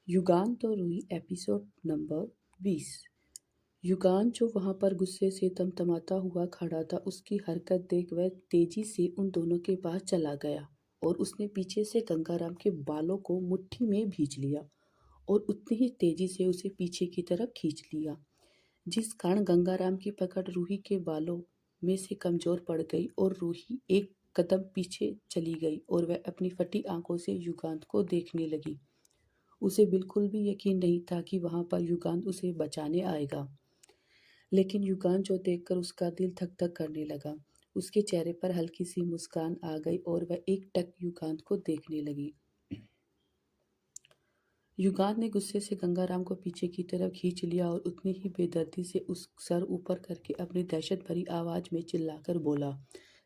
युगांत और Ruhi episode number 20। युगांत जो वहां पर गुस्से से तमतमाता हुआ खड़ा था, उसकी हरकत देख वह तेजी से उन दोनों के पास चला गया और उसने पीछे से गंगाराम के बालों को मुट्ठी में भींच लिया और उतनी ही तेजी से उसे पीछे की तरफ खींच लिया, जिस कारण गंगाराम की पकड़ रूही के बालों में से कमजोर पड़ गई और रूही एक कदम पीछे चली गई और वह अपनी फटी आंखों से युगांत को देखने लगी। उसे बिल्कुल भी यकीन नहीं था कि वहां पर युगांत उसे बचाने आएगा, लेकिन युगांत जो देखकर उसका दिल धक धक करने लगा। उसके चेहरे पर हल्की सी मुस्कान आ गई और वह एकटक युगांत को देखने लगी। युगांत ने गुस्से से गंगाराम को पीछे की तरफ खींच लिया और उतनी ही बेदर्दी से उस सर ऊपर करके अपनी दहशत भरी आवाज में चिल्लाकर बोला,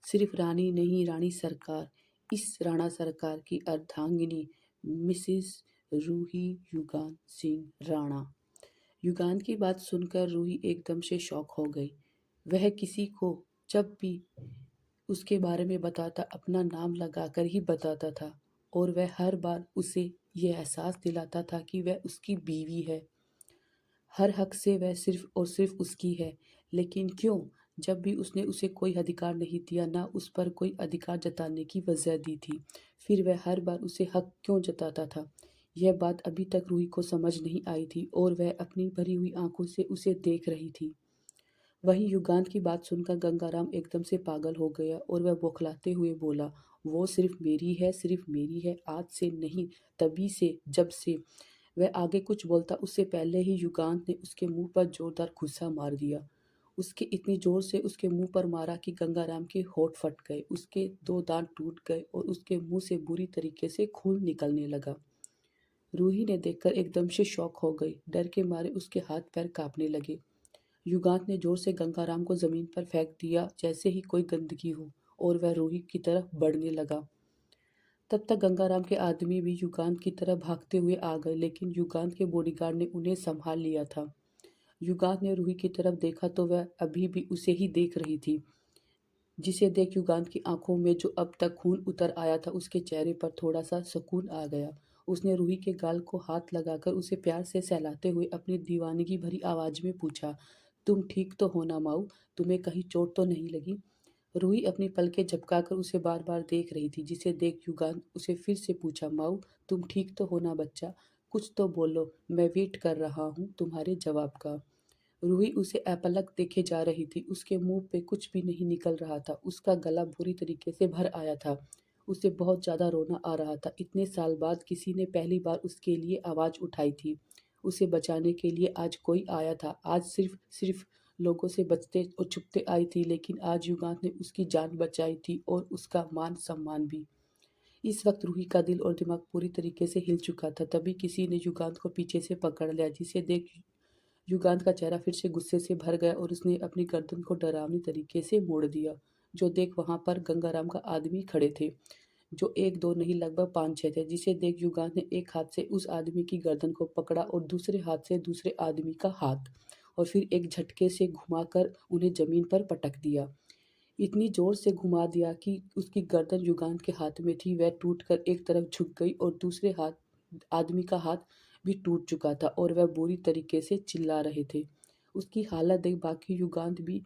सिर्फ रानी नहीं रानी सरकार, इस राणा सरकार की अर्धांगिनी मिसिस रूही युगांत सिंह राणा। युगांत की बात सुनकर रूही एकदम से शॉक हो गई। वह किसी को जब भी उसके बारे में बताता अपना नाम लगाकर ही बताता था और वह हर बार उसे यह एहसास दिलाता था कि वह उसकी बीवी है। हर हक से वह सिर्फ और सिर्फ उसकी है। लेकिन क्यों? जब भी उसने उसे कोई अधिकार नहीं दिया, ना उस पर कोई अधिकार जताने की वजह दी थी, फिर वह हर बार उसे हक क्यों जताता था? यह बात अभी तक रूही को समझ नहीं आई थी और वह अपनी भरी हुई आंखों से उसे देख रही थी। वहीं युगांत की बात सुनकर गंगाराम एकदम से पागल हो गया और वह बौखलाते हुए बोला, वो सिर्फ मेरी है, आज से नहीं, तभी से, जब से। वह आगे कुछ बोलता उससे पहले ही युगांत ने उसके मुंह पर जोरदार घुसा मार दिया। उसके इतनी जोर से उसके मुंह पर मारा कि गंगाराम के होंठ फट गए, उसके दो दांत टूट गए और उसके मुंह से बुरी तरीके से खून निकलने लगा। रूही ने देखकर एकदम से शॉक हो गई। डर के मारे उसके हाथ पैर कांपने लगे। युगांत ने जोर से गंगाराम को जमीन पर फेंक दिया जैसे ही कोई गंदगी हो और वह रूही की तरफ बढ़ने लगा। तब तक गंगाराम के आदमी भी युगांत की तरफ भागते हुए आ गए, लेकिन युगांत के बॉडीगार्ड ने उन्हें संभाल लिया था। युगांत ने रूही की तरफ देखा तो वह अभी भी उसे ही देख रही थी, जिसे देख युगांत की आंखों में जो अब तक खून उतर आया था, उसके चेहरे पर थोड़ा सा सुकून आ गया। उसने रूही के गाल को हाथ लगाकर उसे प्यार से सहलाते हुए अपनी दीवानगी भरी आवाज में पूछा, तुम ठीक तो हो ना माऊ? तुम्हें कहीं चोट तो नहीं लगी? रूही अपनी पलकें झपकाकर उसे बार बार देख रही थी, जिसे देख युगांत उसे फिर से पूछा, माऊ तुम ठीक तो हो ना बच्चा? कुछ तो बोलो, मैं वेट कर रहा हूँ तुम्हारे जवाब का। रूही उसे अपलक देखे जा रही थी। उसके मुंह पे कुछ भी नहीं निकल रहा था। उसका गला बुरी तरीके से भर आया था। उसे बहुत ज्यादा रोना आ रहा था। इतने साल बाद किसी ने पहली बार उसके लिए आवाज उठाई थी। उसे बचाने के लिए आज कोई आया था। आज सिर्फ सिर्फ लोगों से बचते और छुपते आई थी, लेकिन आज युगांत ने उसकी जान बचाई थी और उसका मान सम्मान भी। इस वक्त रूही का दिल और दिमाग पूरी तरीके से हिल चुका था। तभी किसी ने युगांत को पीछे से पकड़ लिया, जिसे देख युगांत का चेहरा फिर से गुस्से से भर गया और उसने अपनी गर्दन को डरावनी तरीके से मोड़ दिया। जो देख वहां पर गंगाराम का आदमी खड़े थे, जो एक दो नहीं लगभग पांच छह थे, जिसे देख युगांत ने एक हाथ से उस आदमी की गर्दन को पकड़ा और दूसरे हाथ से दूसरे आदमी का हाथ, और फिर एक झटके से घुमाकर उन्हें जमीन पर पटक दिया। इतनी जोर से घुमा दिया कि उसकी गर्दन युगांत के हाथ में थी वह टूटकर एक तरफ झुक गई और दूसरे हाथ आदमी का हाथ भी टूट चुका था और वह बुरी तरीके से चिल्ला रहे थे। उसकी हालत देख बाकी युगांत भी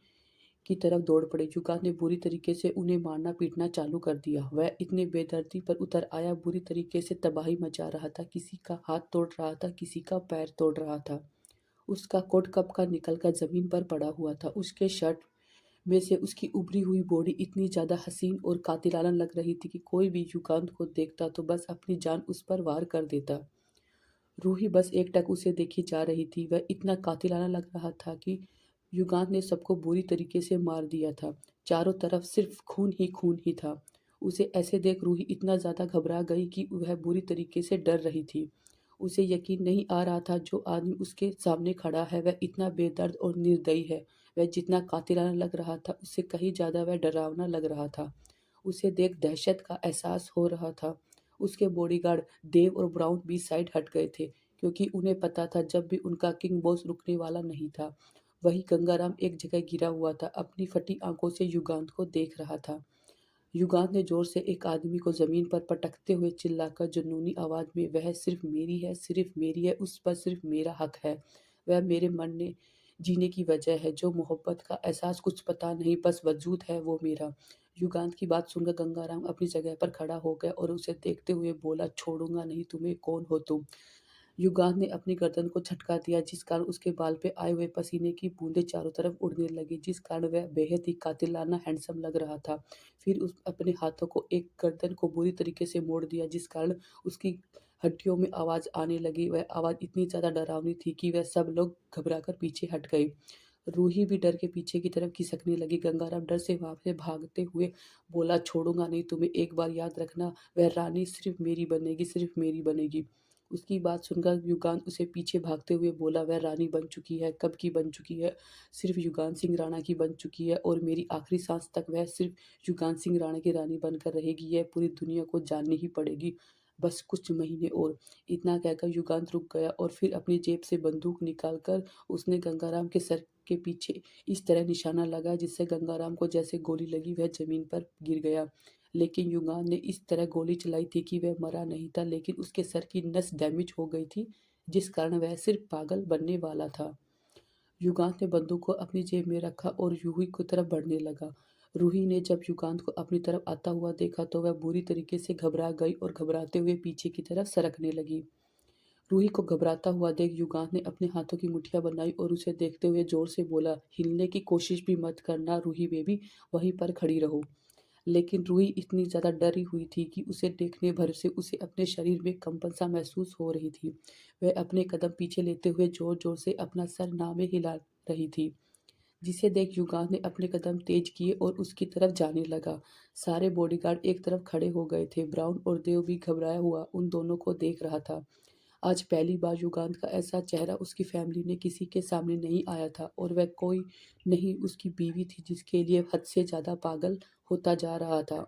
की तरफ दौड़ पड़े। युगांत ने बुरी तरीके से उन्हें मारना पीटना चालू कर दिया। वह इतने बेदर्दी पर उतर आया, बुरी तरीके से तबाही मचा रहा था। किसी का हाथ तोड़ रहा था, किसी का पैर तोड़ रहा था। उसका कोट कब का निकल कर जमीन पर पड़ा हुआ था। उसके शर्ट में से उसकी उभरी हुई बॉडी इतनी ज्यादा हसीन और कातिलाना लग रही थी कि कोई भी युगांत को देखता तो बस अपनी जान उस पर वार कर देता। रूही बस एकटक उसे देखी जा रही थी। वह इतना कातिलाना लग रहा था कि युगांत ने सबको बुरी तरीके से मार दिया था। चारों तरफ सिर्फ खून ही खून ही था। उसे ऐसे देख रूही इतना ज्यादा घबरा गई कि वह बुरी तरीके से डर रही थी। उसे यकीन नहीं आ रहा था जो आदमी उसके सामने खड़ा है वह इतना बेदर्द और निर्दयी है। वह जितना कातिलाना लग रहा था उससे कहीं ज्यादा वह डरावना लग रहा था। उसे देख दहशत का एहसास हो रहा था। उसके बॉडीगार्ड देव और ब्राउन भी साइड हट गए थे, क्योंकि उन्हें पता था जब भी उनका किंग बॉस रुकने वाला नहीं था। वही गंगाराम एक जगह गिरा हुआ था, अपनी फटी आंखों से युगांत को देख रहा था। युगांत ने जोर से एक आदमी को ज़मीन पर पटकते हुए चिल्लाकर जुनूनी आवाज़ में, वह सिर्फ़ मेरी है, सिर्फ़ मेरी है, उस पर सिर्फ़ मेरा हक है। वह मेरे मरने जीने की वजह है, जो मोहब्बत का एहसास कुछ पता नहीं, बस वजूद है वो मेरा। युगांत की बात सुनकर गंगाराम अपनी जगह पर खड़ा हो गया और उसे देखते हुए बोला, छोड़ूँगा नहीं तुम्हें, कौन हो तुम? युगांत ने अपनी गर्दन को झटका दिया, जिस कारण उसके बाल पे आए हुए पसीने की बूंदें चारों तरफ उड़ने लगी, जिस कारण वह बेहद ही कातिलाना हैंडसम लग रहा था। फिर उस अपने हाथों को एक गर्दन को बुरी तरीके से मोड़ दिया, जिस कारण उसकी हड्डियों में आवाज़ आने लगी। वह आवाज़ इतनी ज़्यादा डरावनी थी कि वह सब लोग घबराकर पीछे हट गए। रूही भी डर के पीछे की तरफ खिसकने लगी। गंगाराम डर से वहाँ से भागते हुए बोला, छोड़ूँगा नहीं तुम्हें, एक बार याद रखना, वह रानी सिर्फ़ मेरी बनेगी, सिर्फ़ मेरी बनेगी। उसकी बात सुनकर युगांत उसे पीछे भागते हुए बोला, वह रानी बन चुकी है, कब की बन चुकी है, सिर्फ़ युगांत सिंह राणा की बन चुकी है और मेरी आखिरी सांस तक वह सिर्फ़ युगांत सिंह राणा की रानी बनकर रहेगी। यह पूरी दुनिया को जाननी ही पड़ेगी, बस कुछ महीने और। इतना कहकर युगांत रुक गया और फिर अपनी जेब से बंदूक निकालकर उसने गंगाराम के सर के पीछे इस तरह निशाना लगाया, जिससे गंगाराम को जैसे गोली लगी, वह ज़मीन पर गिर गया। लेकिन युगांत ने इस तरह गोली चलाई थी कि वह मरा नहीं था, लेकिन उसके सर की नस डैमेज हो गई थी, जिस कारण वह सिर्फ पागल बनने वाला था। युगांत ने बंदूक को अपनी जेब में रखा और रूही की तरफ बढ़ने लगा। रूही ने जब युगांत को अपनी तरफ आता हुआ देखा तो वह बुरी तरीके से घबरा गई और घबराते हुए पीछे की तरफ सरकने लगी। रूही को घबराता हुआ देख युगांत ने अपने हाथों की मुठ्ठियां बनाई और उसे देखते हुए जोर से बोला, हिलने की कोशिश भी मत करना रूही बेबी, वहीं पर खड़ी रहो। लेकिन रूही इतनी ज़्यादा डरी हुई थी कि उसे देखने भर से उसे अपने शरीर में कंपन सा महसूस हो रही थी। वह अपने कदम पीछे लेते हुए ज़ोर-ज़ोर से अपना सर ना में हिला रही थी, जिसे देख युगांत ने अपने कदम तेज किए और उसकी तरफ जाने लगा। सारे बॉडीगार्ड एक तरफ खड़े हो गए थे। ब्राउन और देव भी घबराया हुआ उन दोनों को देख रहा था। आज पहली बार युगांत का ऐसा चेहरा उसकी फैमिली ने किसी के सामने नहीं आया था और वह कोई नहीं उसकी बीवी थी जिसके लिए हद से ज़्यादा पागल होता जा रहा था।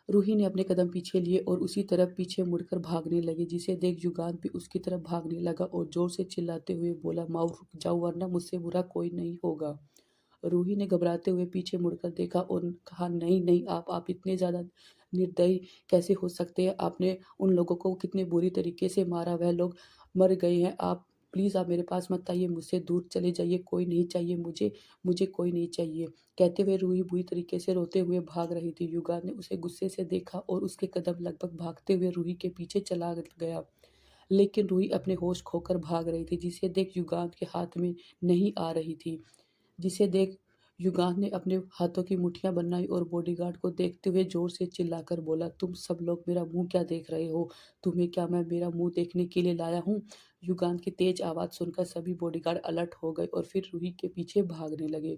रूही ने अपने कदम पीछे लिए और उसी तरफ पीछे मुड़कर भागने लगी, जिसे देख युगांत भी उसकी तरफ भागने लगा और जोर से चिल्लाते हुए बोला, माओ रुक जाओ वरना मुझसे बुरा कोई नहीं होगा। रूही ने घबराते हुए पीछे मुड़कर देखा और कहा, नहीं नहीं, आप इतने ज़्यादा निर्दयी कैसे हो सकते हैं? आपने उन लोगों को कितने बुरी तरीके से मारा, वह लोग मर गए हैं। आप प्लीज़ आप मेरे पास मत आइए, मुझसे दूर चले जाइए, कोई नहीं चाहिए मुझे, मुझे कोई नहीं चाहिए। कहते हुए रूही बुरी तरीके से रोते हुए भाग रही थी। युगांत ने उसे गुस्से से देखा और उसके कदम लगभग भागते हुए रूही के पीछे चला गया। लेकिन रूही अपने होश खोकर भाग रही थी, जिसे देख युगांत के हाथ में नहीं आ रही थी। जिसे देख युगांत ने अपने हाथों की मुट्ठियां बनाई और बॉडीगार्ड को देखते हुए जोर से चिल्लाकर बोला, तुम सब लोग मेरा मुंह क्या देख रहे हो? तुम्हें क्या मैं मेरा मुंह देखने के लिए लाया हूँ? युगांत की तेज आवाज़ सुनकर सभी बॉडीगार्ड अलर्ट हो गए और फिर रूही के पीछे भागने लगे।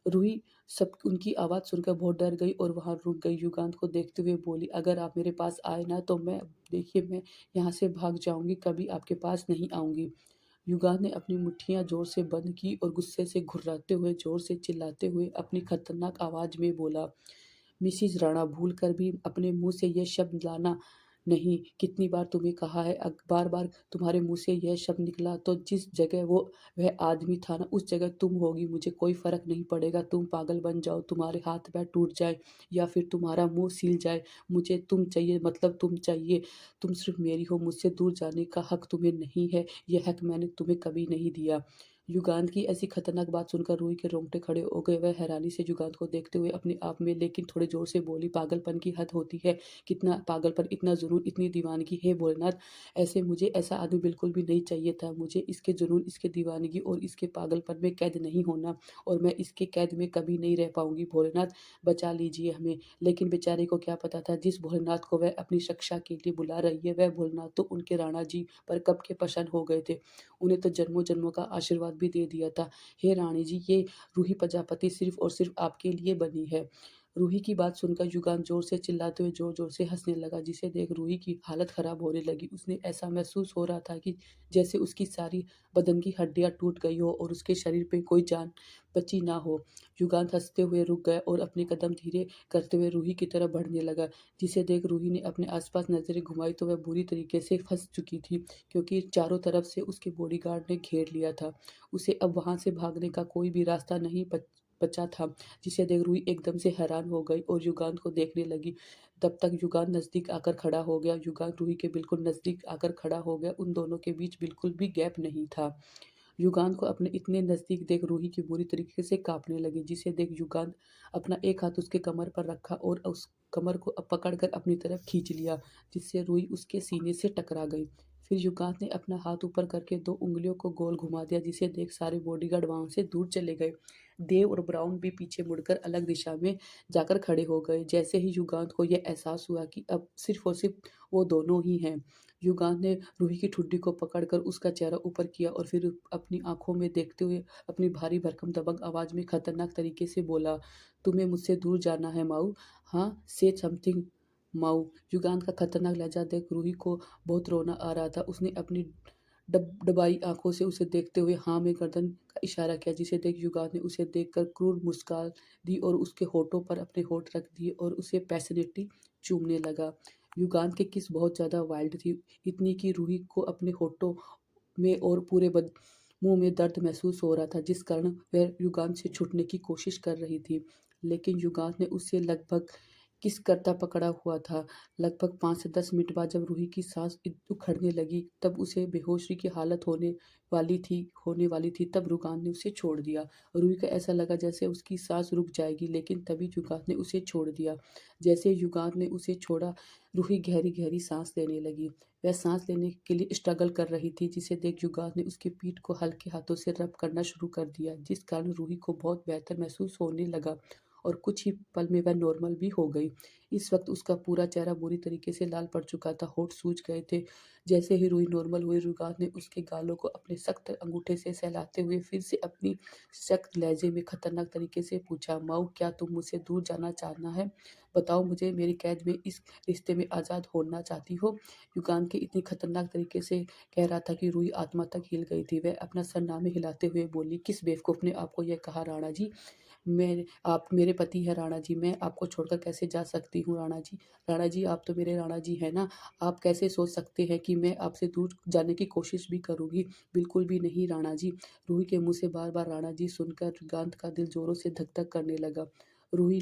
रूही सब उनकी आवाज़ सुनकर बहुत डर गई और वहाँ रुक गई। युगांत को देखते हुए बोली, अगर आप मेरे पास आए ना तो मैं देखिए मैं यहाँ से भाग जाऊँगी, कभी आपके पास नहीं आऊँगी। युगांत ने अपनी मुट्ठियाँ ज़ोर से बंद की और गुस्से से घुर्राते हुए ज़ोर से चिल्लाते हुए अपनी खतरनाक आवाज़ में बोला, मिसेज़ राणा, भूल कर भी अपने मुँह से यह शब्द लाना नहीं। कितनी बार तुम्हें कहा है, बार-बार तुम्हारे मुँह से यह शब्द निकला तो जिस जगह वह आदमी था ना, उस जगह तुम होगी। मुझे कोई फ़र्क नहीं पड़ेगा, तुम पागल बन जाओ, तुम्हारे हाथ-पैर टूट जाएँ या फिर तुम्हारा मुँह सिल जाए। मुझे तुम चाहिए, मतलब तुम चाहिए। तुम सिर्फ़ मेरी हो, मुझसे दूर जाने का हक तुम्हें नहीं है, ये हक मैंने तुम्हें कभी नहीं दिया। युगांत की ऐसी खतरनाक बात सुनकर रूही के रोंगटे खड़े हो गए। वह हैरानी से युगांत को देखते हुए अपने आप में लेकिन थोड़े ज़ोर से बोली, पागलपन की हद होती है। कितना पागलपन, इतना जुनून, इतनी दीवानगी! हे भोलेनाथ! मुझे ऐसा आदमी बिल्कुल भी नहीं चाहिए था। मुझे इसके जुनून, इसके दीवानगी और इसके पागलपन में कैद नहीं होना और मैं इसके कैद में कभी नहीं रह पाऊँगी। भोलेनाथ, बचा लीजिए हमें। लेकिन बेचारे को क्या पता था, जिस भोलेनाथ को वह अपनी रक्षा के लिए बुला रही है, वह भोलेनाथ तो उनके राणा जी पर कब के प्रसन्न हो गए थे। उन्हें तो जन्मों-जन्मों का आशीर्वाद भी दे दिया था। हे रानी जी, ये रूही प्रजापति सिर्फ़ और सिर्फ़ आपके लिए बनी है। रूही की बात सुनकर युगांत ज़ोर से चिल्लाते हुए ज़ोर-ज़ोर से हँसने लगा, जिसे देख रूही की हालत ख़राब होने लगी। उसे ऐसा महसूस हो रहा था कि जैसे उसकी सारी बदन की हड्डियाँ टूट गई हो और उसके शरीर पे कोई जान बची ना हो। युगांत हँसते हुए रुक गया और अपने कदम धीरे करते हुए रूही की तरफ बढ़ने लगा, जिसे देख रूही ने अपने आस-पास नज़रें घुमाई तो वह बुरी तरीके से फँस चुकी थी, क्योंकि चारों तरफ से उसके बॉडीगार्ड ने घेर लिया था। उसे अब वहाँ से भागने का कोई भी रास्ता नहीं बचा था, जिसे देख रूही एकदम से हैरान हो गई और युगांत को देखने लगी। तब तक युगांत नज़दीक आकर खड़ा हो गया। युगांत रूही के बिल्कुल नज़दीक आकर खड़ा हो गया। उन दोनों के बीच बिल्कुल भी गैप नहीं था। युगांत को अपने इतने नज़दीक देख रूही की बुरी तरीके से काँपने लगी, जिसे देख युगांत अपना एक हाथ उसके कमर पर रखा और उस कमर को पकड़कर अपनी तरफ खींच लिया, जिससे रूही उसके सीने से टकरा गई। फिर युगांत ने अपना हाथ ऊपर करके 2 उँगलियों को गोल घुमा दिया, जिसे देख सारे बॉडीगार्ड वहाँ से दूर चले गए। देव और ब्राउन भी पीछे मुड़कर अलग दिशा में जाकर खड़े हो गए। जैसे ही युगांत को यह एहसास हुआ कि अब सिर्फ़ और सिर्फ़ वो दोनों ही हैं, युगांत ने रूही की ठुड्डी को पकड़कर उसका चेहरा ऊपर किया और फिर अपनी आँखों में देखते हुए अपनी भारी भरकम दबंग आवाज़ में खतरनाक तरीके से बोला, "तुम्हें मुझसे दूर जाना है माऊ? हाँ, से समथिंग माऊ।" युगांत का खतरनाक लहज़ा देख रूही को बहुत रोना आ रहा था। उसने अपनी डबडबाई आँखों से उसे देखते हुए हाँ में गर्दन का इशारा किया, जिसे देख युगांत ने उसे देखकर क्रूर मुस्कान दी और उसके होठों पर अपने होठ रख दिए और उसे पैशनेटली चूमने लगा। युगांत की किस बहुत ज़्यादा वाइल्ड थी, इतनी कि रूही को अपने होठों में और पूरे मुँह में दर्द महसूस हो रहा था, जिस कारण वह युगांत से छूटने की कोशिश कर रही थी। लेकिन युगांत ने उसे लगभग किस करता पकड़ा हुआ था। लगभग 5 से 10 मिनट बाद जब रूही की साँस उखड़ने लगी, तब उसे बेहोशी की हालत होने वाली थी, तब युगांत ने उसे छोड़ दिया। रूही को ऐसा लगा जैसे उसकी साँस रुक जाएगी, लेकिन तभी युगांत ने उसे छोड़ दिया। जैसे ही युगांत ने उसे छोड़ा, रूही गहरी-गहरी साँस लेने लगी। वह साँस लेने के लिए स्ट्रगल कर रही थी, जिसे देख युगांत ने उसकी पीठ को हल्के हाथों से रब करना शुरू कर दिया, जिस कारण रूही को बहुत बेहतर महसूस होने लगा और कुछ ही पल में वह नॉर्मल भी हो गई। इस वक़्त उसका पूरा चेहरा बुरी तरीके से लाल पड़ चुका था, होठ सूज गए थे। जैसे ही रूही नॉर्मल हुई, युगांत ने उसके गालों को अपने सख्त अंगूठे से सहलाते हुए फिर से अपनी सख्त लहज़े में खतरनाक तरीके से पूछा, "माऊ, क्या तुम मुझसे दूर जाना चाहना है? बताओ मुझे, मेरी कैद में इस रिश्ते में आज़ाद होना चाहती हो?" युगांत के इतनी खतरनाक तरीके से कह रहा था कि रूही आत्मा तक हिल गई थी। वह अपना सर नामे हिलाते हुए बोली, "किस बेवकूफ़ ने आपको यह कहा राणा जी? आप मेरे पति हैं राणा जी, मैं आपको छोड़कर कैसे जा सकती हूँ राणा जी? राणा जी, आप तो मेरे राणा जी हैं ना? आप कैसे सोच सकते हैं कि मैं आपसे दूर जाने की कोशिश भी करूँगी? बिल्कुल भी नहीं राणा जी।" रूही के मुँह से बार-बार राणा जी सुनकर युगांत का दिल ज़ोरों से धक-धक करने लगा। रूही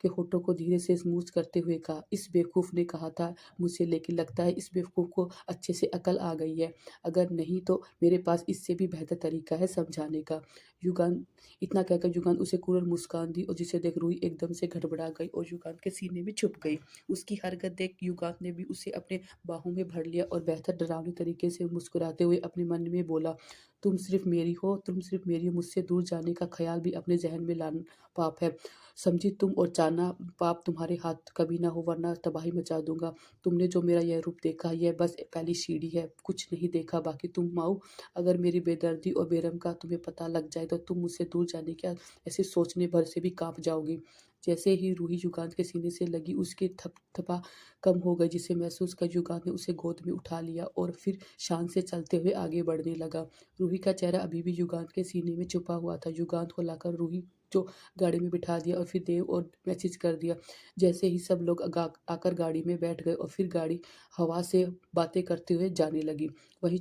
के होठों को धीरे से स्मूथ करते हुए कहा, "इस बेवकूफ़ ने कहा था मुझसे, लेकिन लगता है इस बेवकूफ़ को अच्छे से अकल आ गई है। अगर नहीं तो मेरे पास इससे भी बेहतर तरीका है समझाने का।" युगांत इतना कहकर युगांत उसे क्रूर मुस्कान दी और जिसे देख रूही एकदम से गड़बड़ा गई और युगांत के सीने में छुप गई। उसकी हरकत देख युगांत ने भी उसे अपने बाहों में भर लिया और बेहतर डरावनी तरीके से मुस्कुराते हुए अपने मन में बोला, तुम सिर्फ मेरी हो, तुम सिर्फ मेरी हो, मुझसे दूर जाने का ख्याल भी अपने ज़हन में लाना पाप है। समझी तुम, और जाना पाप तुम्हारे हाथ कभी ना हो, वरना तबाही मचा दूँगा। तुमने जो मेरा यह रूप देखा, यह बस पहली सीढ़ी है, कुछ नहीं देखा बाकी। तुम माऊ, अगर मेरी बेदर्दी और बेरहम का तुम्हें पता लग जाए तो तुम मुझसे दूर जाने का ऐसे सोचने भर से भी काँप जाओगी। जैसे ही रूही युगांत के सीने से लगी, उसकी थपथपा कम हो गई, जिसे महसूस कर युगांत ने उसे गोद में उठा लिया और फिर शान से चलते हुए आगे बढ़ने लगा। रूही का चेहरा अभी भी युगांत के सीने में छुपा हुआ था। युगांत को लाकर रूही जो गाड़ी में बिठा दिया और फिर देव और मैसेज कर दिया। जैसे ही सब लोग आकर गाड़ी में बैठ गए और फिर गाड़ी हवा से बातें करते हुए जाने लगी। वहीं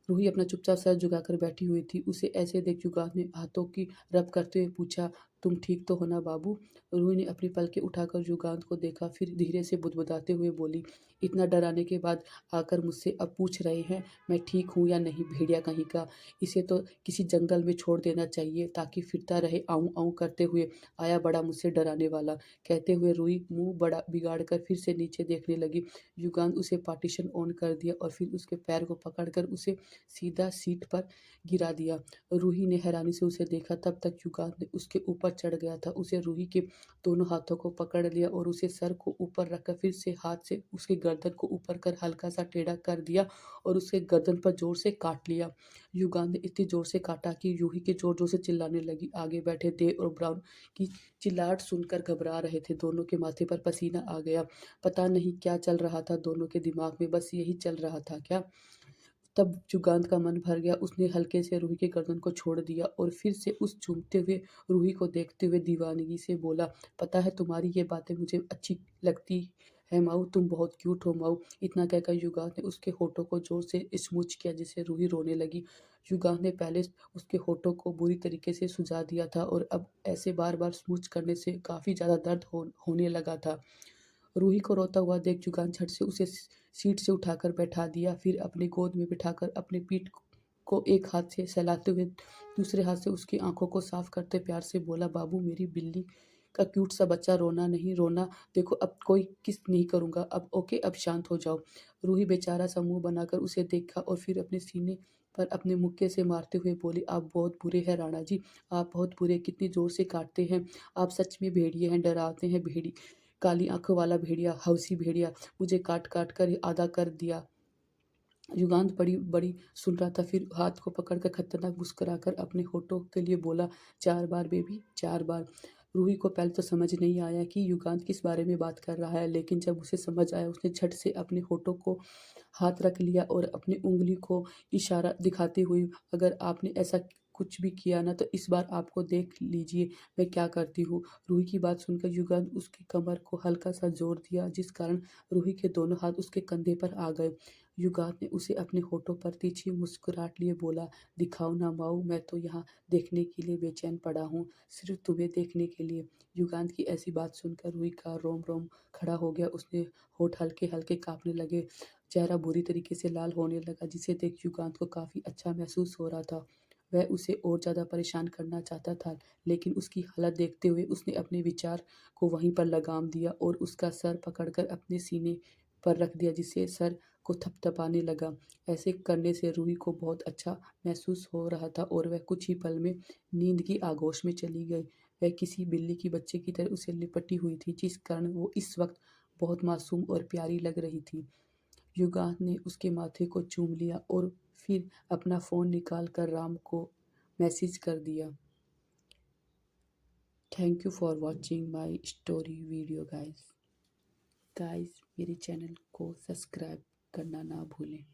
रूही अपना चुपचाप सर झुकाकर बैठी हुई थी। उसे ऐसे देख युगांत ने हाथों की रब करते हुए पूछा, "तुम ठीक तो हो ना बाबू?" रूही ने अपनी पलकें उठाकर युगांत को देखा, फिर धीरे से बुदबुदाते हुए बोली, "इतना डराने के बाद आकर मुझसे अब पूछ रहे हैं मैं ठीक हूँ या नहीं, भेड़िया कहीं का। इसे तो किसी जंगल में छोड़ देना चाहिए ताकि फिरता रहे आऊँ आऊँ करते हुए। आया बड़ा मुझसे डराने वाला।" कहते हुए रूही मुँह बड़ा बिगाड़ कर फिर से नीचे देखने लगी। युगांत उसे पार्टीशन ऑन कर दिया और फिर उसके पैर को पकड़कर उसे सीधा सीट पर गिरा दिया। रूही ने हैरानी से उसे देखा, तब तक युगांत ने उसके ऊपर चढ़ गया था। उसे रूही के दोनों हाथों को पकड़ लिया और उसे सर को ऊपर रखकर फिर से हाथ से उसके गर्दन को ऊपर कर हल्का सा टेढ़ा कर दिया और उसके गर्दन पर जोर से काट लिया। युगांत ने इतनी जोर से काटा कि रूही के जोर-जोर से चिल्लाने लगी। आगे बैठे देव और ब्राउन की चिल्लाहट सुनकर घबरा रहे थे। दोनों के माथे पर पसीना आ गया। पता नहीं क्या चल रहा था दोनों के दिमाग में, बस यही चल रहा था क्या? तब युगांत का मन भर गया। उसने हल्के से रूही की गर्दन को छोड़ दिया और फिर से उस चूमते हुए रूही को देखते हुए दीवानगी से बोला, "पता है तुम्हारी ये बातें मुझे अच्छी लगती है माऊ, तुम बहुत क्यूट हो माऊ। इतना कहकर युगांत ने उसके होठों को जोर से स्मूच किया जिससे रूही रोने लगी। युगांत ने पहले उसके होठों को बुरी तरीके से सुझा दिया था और अब ऐसे बार-बार स्मूच करने से काफ़ी ज़्यादा दर्द होने लगा था। रूही को रोता हुआ देख जुगान झट से उसे सीट से उठाकर बैठा दिया, फिर अपनी गोद में बिठाकर अपनी पीठ को एक हाथ से सहलाते हुए दूसरे हाथ से उसकी आंखों को साफ करते प्यार से बोला, बाबू मेरी बिल्ली का क्यूट सा बच्चा, रोना नहीं रोना, देखो अब कोई किस नहीं करूंगा, अब ओके, अब शांत हो जाओ। रूही बेचारा सा मुंह बनाकर उसे देखा और फिर अपने सीने पर अपने मुक्के से मारते हुए बोली, आप बहुत बुरे हैं राणा जी, आप बहुत बुरे, कितनी जोर से काटते हैं, आप सच में भेड़िए हैं, डराते हैं भेड़ी, काली आंखों वाला भेड़िया, हवसी भेड़िया, मुझे काट काट कर आधा कर दिया। युगांत बड़ी बड़ी सुन रहा था, फिर हाथ को पकड़कर खतरनाक मुस्कुराकर अपने होठों के लिए बोला, 4 बार बेबी, 4 बार। रूही को पहले तो समझ नहीं आया कि युगांत किस बारे में बात कर रहा है, लेकिन जब उसे समझ आया उसने झट से अपने होठों को हाथ रख लिया और अपनी उंगली को इशारा दिखाती हुई, अगर आपने ऐसा कुछ भी किया ना तो इस बार आपको देख लीजिए मैं क्या करती हूँ। रूही की बात सुनकर युगांत उसकी कमर को हल्का सा जोर दिया जिस कारण रूही के दोनों हाथ उसके कंधे पर आ गए। युगांत ने उसे अपने होठों पर तिरछी मुस्कुराहट लिए बोला, दिखाओ ना माऊ, मैं तो यहाँ देखने के लिए बेचैन पड़ा हूँ, सिर्फ तुम्हें देखने के लिए। युगांत की ऐसी बात सुनकर रूही का रोम रोम खड़ा हो गया, उसने होठ हल्के हल्के कांपने लगे, चेहरा बुरी तरीके से लाल होने लगा जिसे देख युगांत को काफ़ी अच्छा महसूस हो रहा था। वह उसे और ज़्यादा परेशान करना चाहता था, लेकिन उसकी हालत देखते हुए उसने अपने विचार को वहीं पर लगाम दिया और उसका सर पकड़कर अपने सीने पर रख दिया जिससे सर को थपथपाने लगा। ऐसे करने से रूही को बहुत अच्छा महसूस हो रहा था और वह कुछ ही पल में नींद की आगोश में चली गई। वह किसी बिल्ली की बच्चे की तरह उसे लिपटी हुई थी जिस कारण वो इस वक्त बहुत मासूम और प्यारी लग रही थी। युगांत ने उसके माथे को चूम लिया और फिर अपना फ़ोन निकाल कर राम को मैसेज कर दिया, thank you for watching my story video guys. Guys मेरे चैनल को सब्सक्राइब करना ना भूलें।